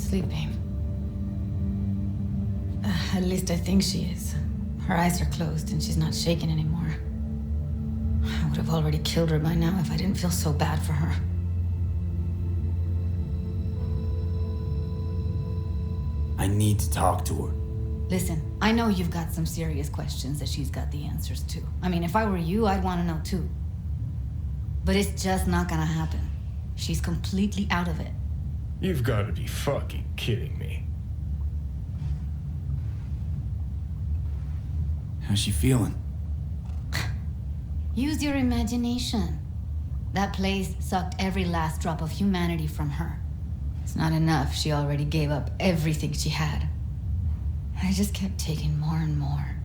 sleeping. At least I think she is. Her eyes are closed and she's not shaking anymore. I would have already killed her by now if I didn't feel so bad for her. I need to talk to her. Listen, I know you've got some serious questions that she's got the answers to. I mean, if I were you, I'd want to know too. But it's just not gonna happen. She's completely out of it. You've got to be fucking kidding me. How's she feeling? Use your imagination. That place sucked every last drop of humanity from her. It's not enough. She already gave up everything she had. I just kept taking more and more.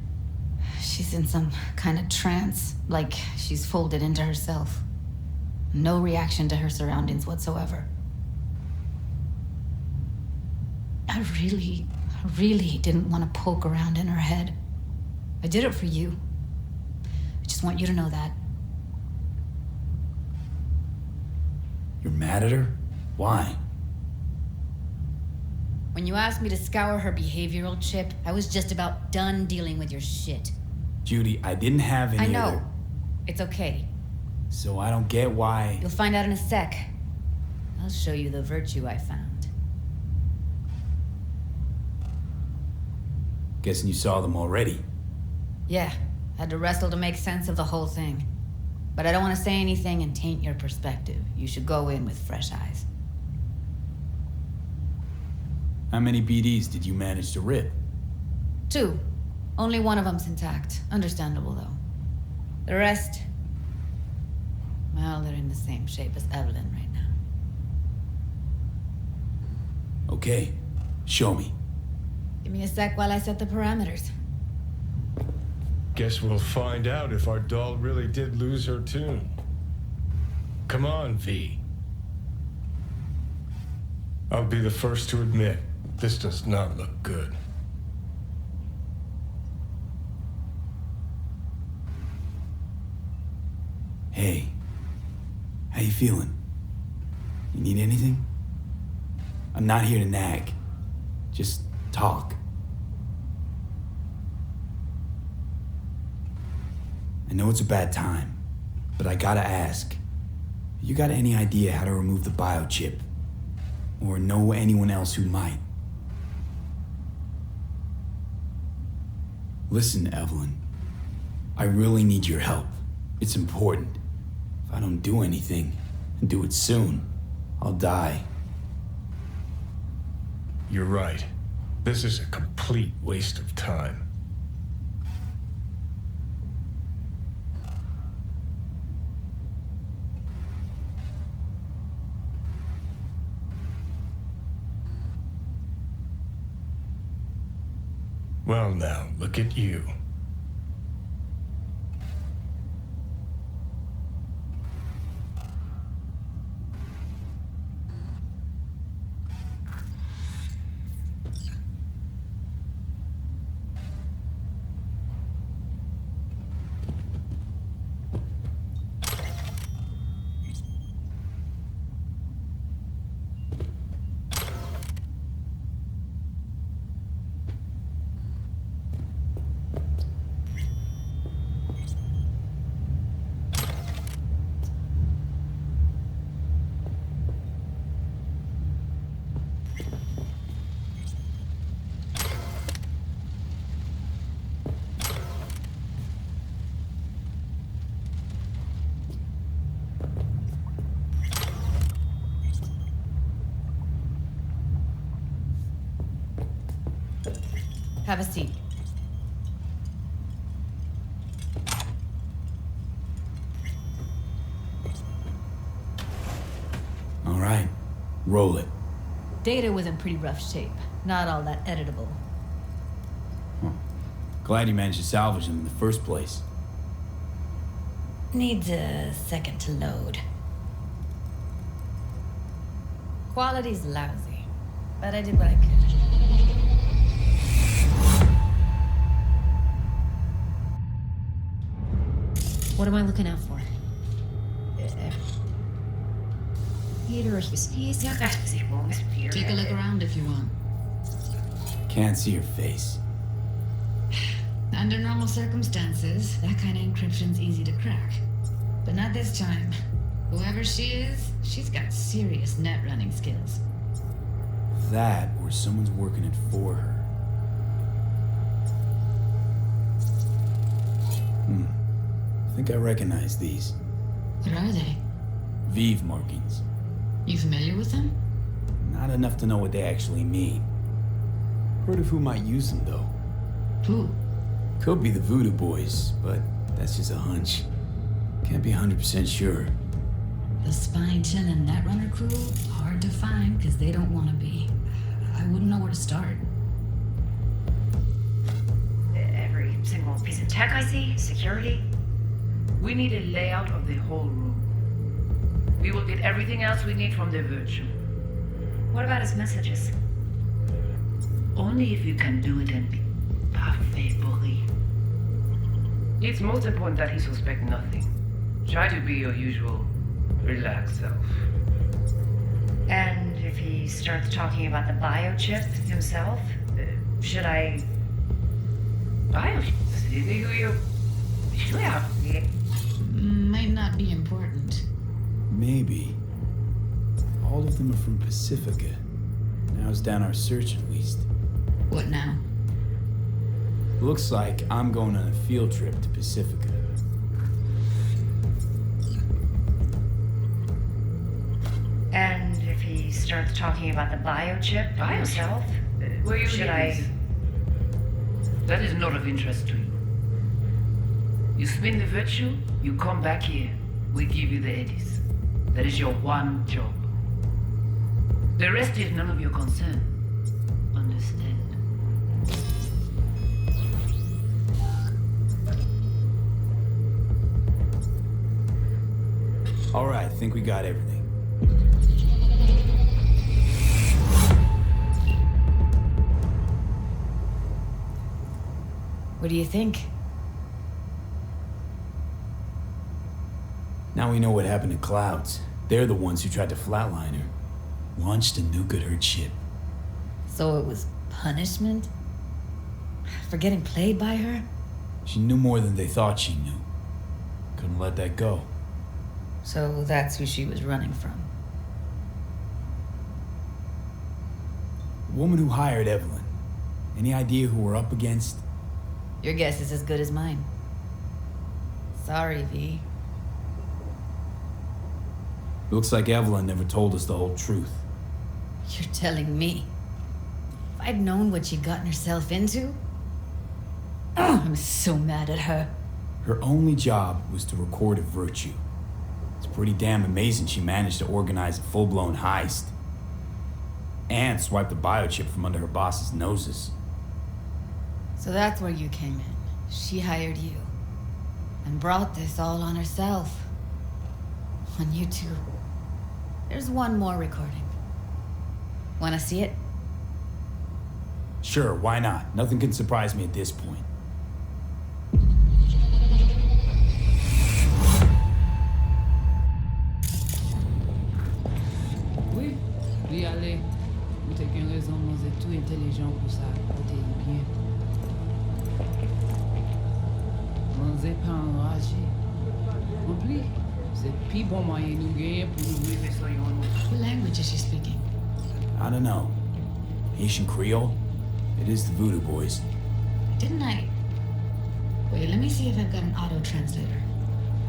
She's in some kind of trance, like she's folded into herself. No reaction to her surroundings whatsoever. I really didn't want to poke around in her head. I did it for you. I just want you to know that. You're mad at her? Why? When you asked me to scour her behavioral chip, I was just about done dealing with your shit. Judy, I didn't have any I know. other... It's okay. So I don't get why... You'll find out in a sec. I'll show you the virtue I found. Guessing you saw them already. Yeah, had to wrestle to make sense of the whole thing. But I don't want to say anything and taint your perspective. You should go in with fresh eyes. How many BDs did you manage to rip? 2. Only one of them's intact. Understandable, though. The rest... well, they're in the same shape as Evelyn right now. Okay, show me. Give me a sec while I set the parameters. Guess we'll find out if our doll really did lose her tune. Come on, V. I'll be the first to admit, this does not look good. Hey, how you feeling? You need anything? I'm not here to nag. Just talk. I know it's a bad time, but I gotta ask. You got any idea how to remove the biochip? Or know anyone else who might? Listen, Evelyn. I really need your help. It's important. If I don't do anything, and do it soon, I'll die. You're right. This is a complete waste of time. Well now, look at you. Have a seat. All right, roll it. Data was in pretty rough shape. Not all that editable. Huh. Glad you managed to salvage them in the first place. Needs a second to load. Quality's lousy, but I did what I could. What am I looking out for? Take a look around if you want. Can't see her face. Under normal circumstances, that kind of encryption's easy to crack. But not this time. Whoever she is, she's got serious net running skills. That, or someone's working it for her. I think I recognize these. What are they? Vive markings. You familiar with them? Not enough to know what they actually mean. Heard of who might use them, though. Who? Could be the Voodoo Boys, but that's just a hunch. Can't be 100% sure. The spine-chin and netrunner crew? Hard to find, because they don't want to be. I wouldn't know where to start. Every single piece of tech I see, security. We need a layout of the whole room. We will get everything else we need from the virtual. What about his messages? Only if you can do it and be parfait, bully. It's most important that he suspect nothing. Try to be your usual, relaxed self. And if he starts talking about the biochip himself, should I... Biochip? Might not be important. Maybe. All of them are from Pacifica. Narrows down our search at least. What now? Looks like I'm going on a field trip to Pacifica. And if he starts talking about the biochip himself, should I... That is not of interest to you. You spin the virtue, you come back here. We give you the eddies. That is your one job. The rest is none of your concern. Understand? All right, think we got everything. What do you think? Now we know what happened to Clouds. They're the ones who tried to flatline her. Launched a nuke at her ship. So it was punishment? For getting played by her? She knew more than they thought she knew. Couldn't let that go. So that's who she was running from. The woman who hired Evelyn. Any idea who we're up against? Your guess is as good as mine. Sorry, V. Looks like Evelyn never told us the whole truth. You're telling me? If I'd known what she'd gotten herself into? I'm so mad at her. Her only job was to record a virtue. It's pretty damn amazing she managed to organize a full-blown heist. And swipe the biochip from under her boss's noses. So that's where you came in. She hired you. And brought this all on herself. On you two. There's one more recording. Wanna see it? Sure, why not? Nothing can surprise me at this point. Oui, oui, allez. Vous avez une raison, vous êtes tout intelligent pour ça. Côté bien. Vous n'êtes pas enragé. Oublie, c'est le plus bon moyen nous gagner pour nous vivre sur une. What language is she speaking? I don't know. Haitian Creole? It is the Voodoo Boys. Didn't I? Wait, let me see if I've got an auto-translator.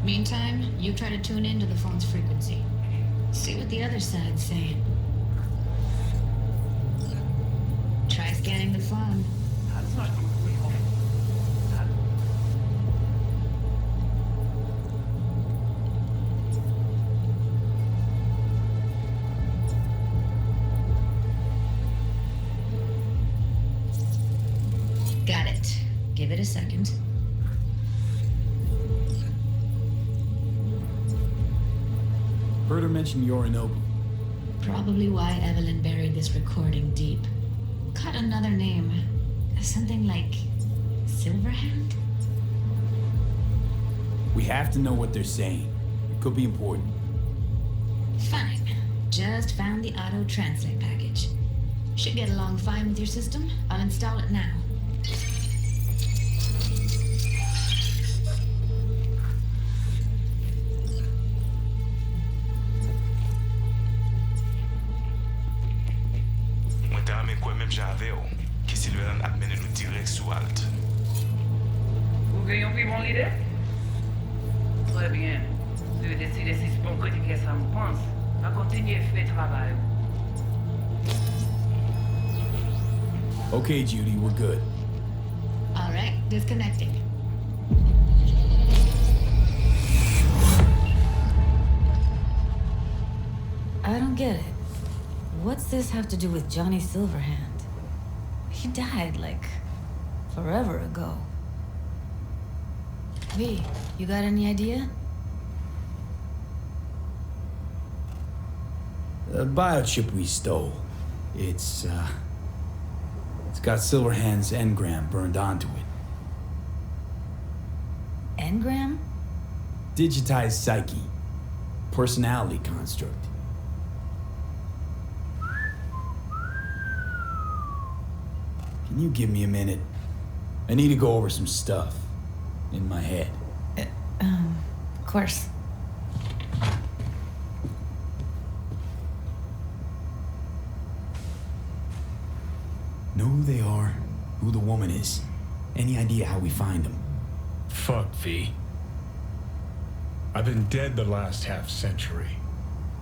Meantime, you try to tune into the phone's frequency. See what the other side's saying. Try scanning the phone. Got it. Give it a second. Heard her mention Yorinobu. Probably why Evelyn buried this recording deep. Cut another name. Something like Silverhand? We have to know what they're saying. It could be important. Fine. just found the auto translate package. Should get along fine with your system. I'll install it now. Mwen te rame kwen menm jave yo, ki Silveran ap mene nou direct sou alt. Vous gagnez pris mon idée? Très bien. Si vous décidez si c'est bon côté que ça me pense, à continuer à faire travail. Okay, Judy, we're good. All right, disconnecting. I don't get it. What's this have to do with Johnny Silverhand? He died, like, forever ago. V, you got any idea? The biochip we stole. It's got Silverhand's engram burned onto it. Engram? Digitized psyche. Personality construct. Can you give me a minute? I need to go over some stuff in my head. Of course. Know who they are, who the woman is. Any idea how we find them? Fuck, V. I've been dead the last half-century.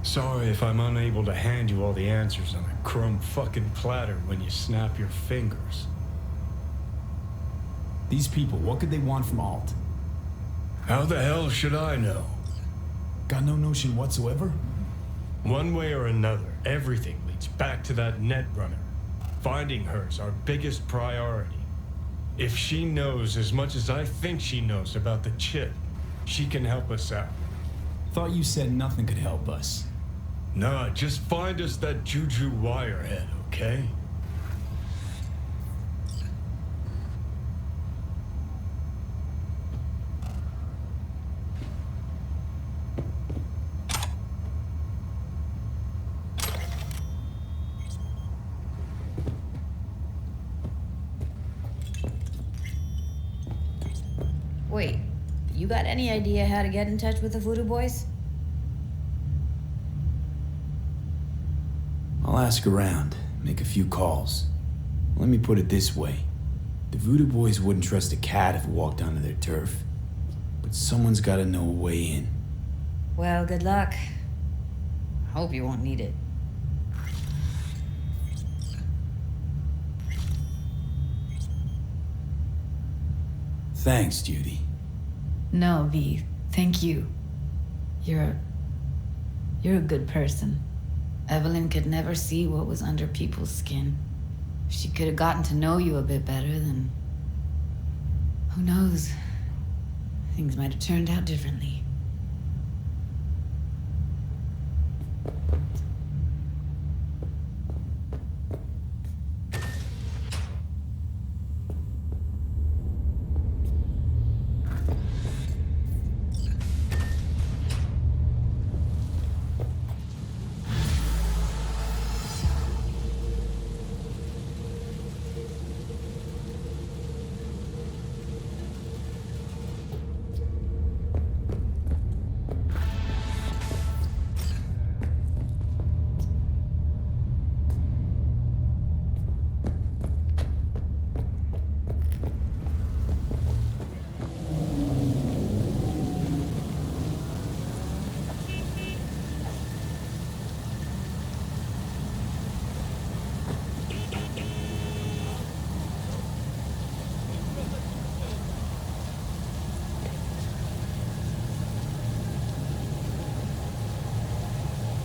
Sorry if I'm unable to hand you all the answers on a crumb fucking platter when you snap your fingers. These people, what could they want from Alt? How the hell should I know? Got no notion whatsoever? One way or another, everything leads back to that Netrunner. Finding her's our biggest priority. If she knows as much as I think she knows about the chip, she can help us out. Thought you said nothing could help us. Nah, just find us that Juju wirehead, okay? Wait, you got any idea how to get in touch with the Voodoo Boys? I'll ask around, make a few calls. Let me put it this way. The Voodoo Boys wouldn't trust a cat if it walked onto their turf. But someone's gotta know a way in. Well, good luck. Hope you won't need it. Thanks, Judy. No, V. Thank you. You're a good person. Evelyn could never see what was under people's skin. If she could have gotten to know you a bit better, then who knows? Things might have turned out differently.